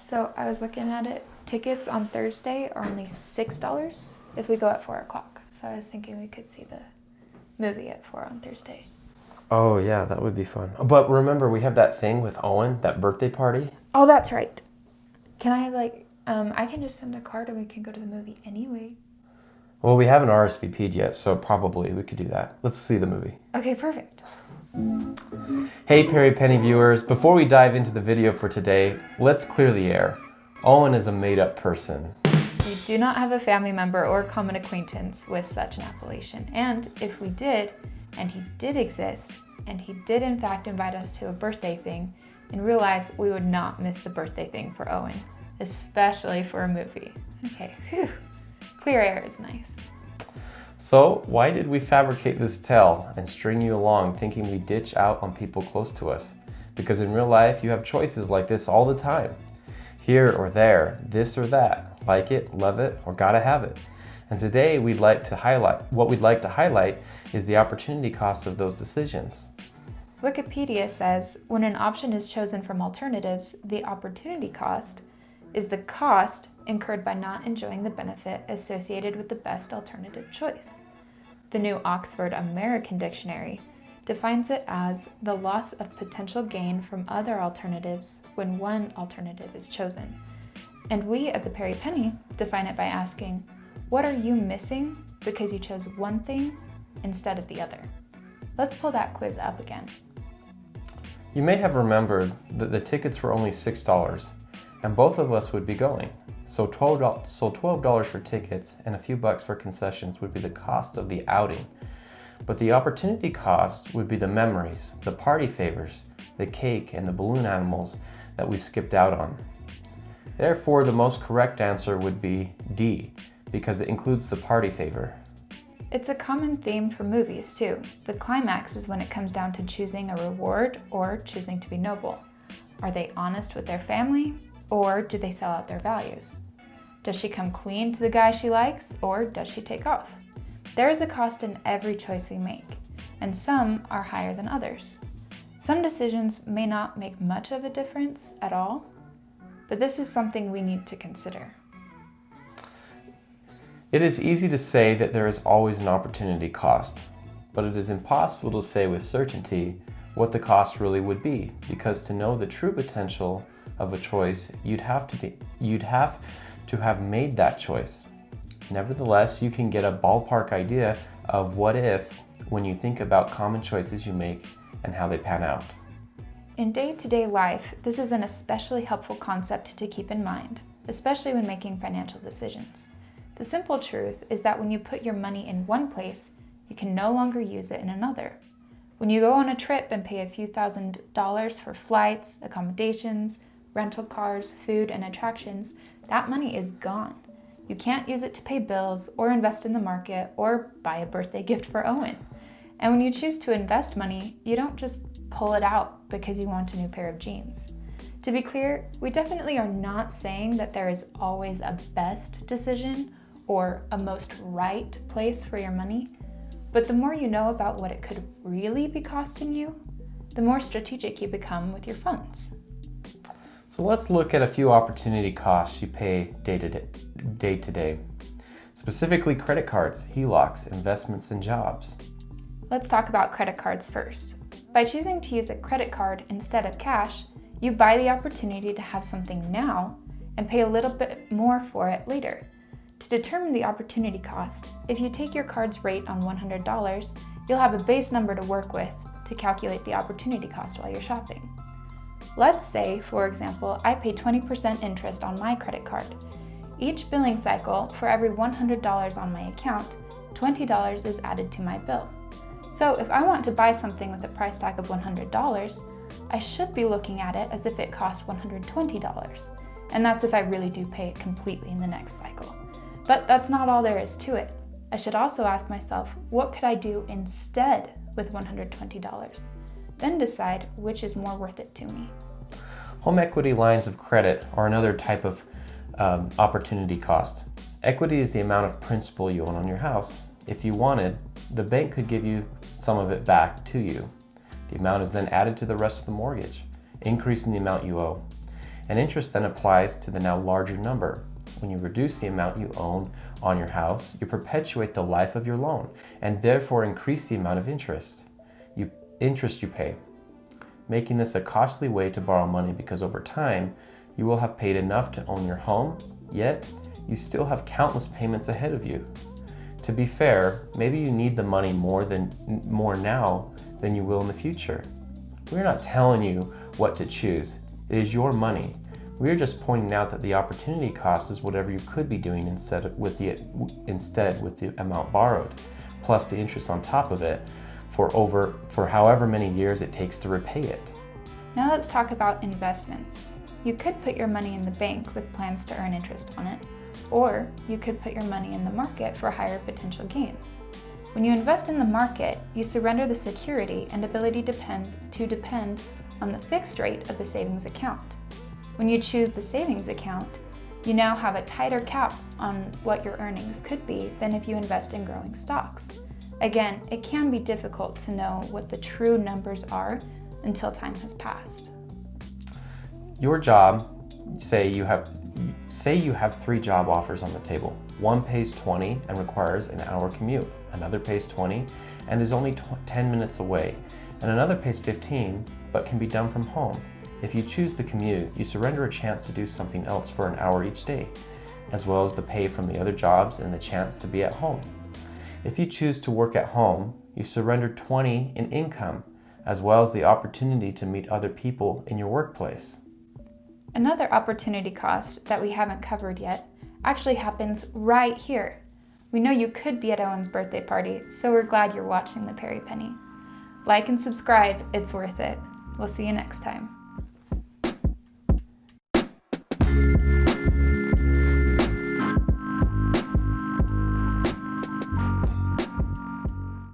So I was looking at it. Tickets on Thursday are only $6 if we go at 4 o'clock. So I was thinking we could see the movie at 4 on Thursday. Oh yeah, that would be fun. But remember, we have that thing with Owen, that birthday party. Oh, that's right. Can I I can just send a card and we can go to the movie anyway. Well, we haven't RSVP'd yet, so probably we could do that. Let's see the movie. Okay, perfect. Hey Perry Penny viewers, before we dive into the video for today, let's clear the air. Owen is a made-up person. We do not have a family member or common acquaintance with such an appellation. And if we did, and he did exist, and he did in fact invite us to a birthday thing, in real life we would not miss the birthday thing for Owen, especially for a movie. Okay, whew. Clear air is nice. So, why did we fabricate this tale and string you along thinking we ditch out on people close to us? Because in real life, you have choices like this all the time. Here or there, this or that, like it, love it, or gotta have it. And today, what we'd like to highlight is the opportunity cost of those decisions. Wikipedia says, when an option is chosen from alternatives, the opportunity cost is the cost incurred by not enjoying the benefit associated with the best alternative choice. The New Oxford American Dictionary defines it as the loss of potential gain from other alternatives when one alternative is chosen. And we at the Perry Penny define it by asking, what are you missing because you chose one thing instead of the other? Let's pull that quiz up again. You may have remembered that the tickets were only $6, and both of us would be going. So $12 for tickets and a few bucks for concessions would be the cost of the outing. But the opportunity cost would be the memories, the party favors, the cake, and the balloon animals that we skipped out on. Therefore, the most correct answer would be D, because it includes the party favor. It's a common theme for movies too. The climax is when it comes down to choosing a reward or choosing to be noble. Are they honest with their family? Or do they sell out their values? Does she come clean to the guy she likes, or does she take off? There is a cost in every choice we make, and some are higher than others. Some decisions may not make much of a difference at all, but this is something we need to consider. It is easy to say that there is always an opportunity cost, but it is impossible to say with certainty what the cost really would be, because to know the true potential of a choice, you'd have to have made that choice. Nevertheless, you can get a ballpark idea of what if when you think about common choices you make and how they pan out. In day-to-day life, this is an especially helpful concept to keep in mind, especially when making financial decisions. The simple truth is that when you put your money in one place, you can no longer use it in another. When you go on a trip and pay a few $1,000s for flights, accommodations, rental cars, food, and attractions, that money is gone. You can't use it to pay bills or invest in the market or buy a birthday gift for Owen. And when you choose to invest money, you don't just pull it out because you want a new pair of jeans. To be clear, we definitely are not saying that there is always a best decision or a most right place for your money, but the more you know about what it could really be costing you, the more strategic you become with your funds. So let's look at a few opportunity costs you pay day to day. Specifically credit cards, HELOCs, investments, and jobs. Let's talk about credit cards first. By choosing to use a credit card instead of cash, you buy the opportunity to have something now and pay a little bit more for it later. To determine the opportunity cost, if you take your card's rate on $100, you'll have a base number to work with to calculate the opportunity cost while you're shopping. Let's say, for example, I pay 20% interest on my credit card. Each billing cycle, for every $100 on my account, $20 is added to my bill. So if I want to buy something with a price tag of $100, I should be looking at it as if it costs $120. And that's if I really do pay it completely in the next cycle. But that's not all there is to it. I should also ask myself, what could I do instead with $120? Then decide which is more worth it to me. Home equity lines of credit are another type of opportunity cost. Equity is the amount of principal you own on your house. If you wanted, the bank could give you some of it back to you. The amount is then added to the rest of the mortgage, increasing the amount you owe. and interest then applies to the now larger number. When you reduce the amount you own on your house, you perpetuate the life of your loan and therefore increase the amount of interest you pay, making this a costly way to borrow money because over time, you will have paid enough to own your home, yet you still have countless payments ahead of you. To be fair, maybe you need the money more now than you will in the future. We're not telling you what to choose. It is your money. We are just pointing out that the opportunity cost is whatever you could be doing instead with the amount borrowed, plus the interest on top of it for however many years it takes to repay it. Now let's talk about investments. You could put your money in the bank with plans to earn interest on it, or you could put your money in the market for higher potential gains. When you invest in the market, you surrender the security and ability to depend on the fixed rate of the savings account. When you choose the savings account, you now have a tighter cap on what your earnings could be than if you invest in growing stocks. Again, it can be difficult to know what the true numbers are until time has passed. Your job, say you have 3 job offers on the table. One pays $20 and requires an hour commute. Another pays $20 and is only 10 minutes away. And another pays $15 but can be done from home. If you choose the commute, you surrender a chance to do something else for an hour each day, as well as the pay from the other jobs and the chance to be at home. If you choose to work at home, you surrender $20 in income, as well as the opportunity to meet other people in your workplace. Another opportunity cost that we haven't covered yet actually happens right here. We know you could be at Owen's birthday party, so we're glad you're watching the Perry Penny. Like and subscribe, it's worth it. We'll see you next time.